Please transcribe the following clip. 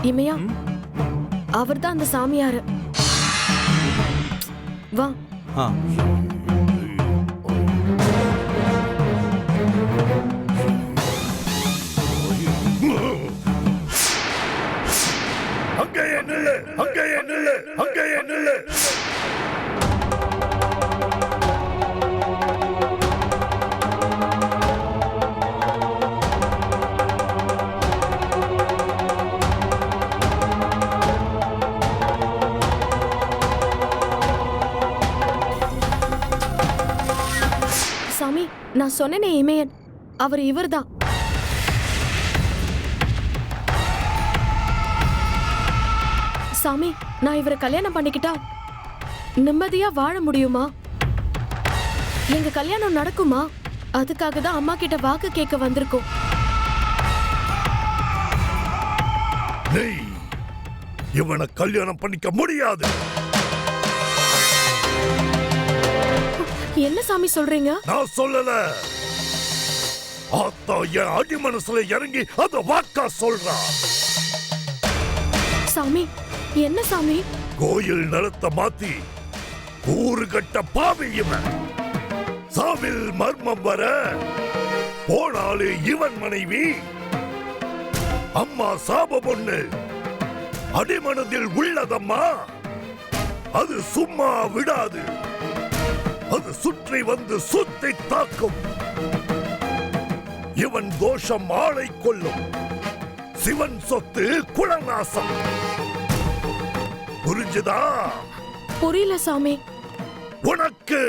இமையா, அவர்தான் அந்த சாமியாரு. வா. அங்கேயே நில்லு, அங்கேயே நில்லு, அங்கேயே நில்லு. சாமி, நான் சொன்னேனே இமயன், அவர் இவர்தான். சாமி, நான் இவரை கல்யாணம் பண்ணிக்கிட்டா நிம்மதியா வாழ முடியுமா? எங்க கல்யாணம் நடக்குமா? அதுக்காக தான் அம்மா கிட்ட வாக்கு கேட்க வந்திருக்கோம். நீ இவனை கல்யாணம் பண்ணிக்க முடியாது. என்ன சாமி சொல்றீங்க? நான் சொல்லல, ஆத்தா என் அடி மனசுல இறங்கி அத வாக்கா சொல்றா. சாமி, என்ன சாமி? கோயில் நிலத்தை மாத்தி ஊரு கட்ட பாவி இவன். சாவில் மர்மம் வர போனாலே இவன் மனைவி. அம்மா சாப பொண்ணு அடிமனதில் உள்ளதம்மா. அது சும்மா விடாது. அது சுற்றி வந்து சுத்தி தாக்கும். இவன் தோஷம் ஆளை கொல்லும். சிவன் சொத்து குலநாசம். புரிஞ்சுதா? புரியல சாமி. உனக்கு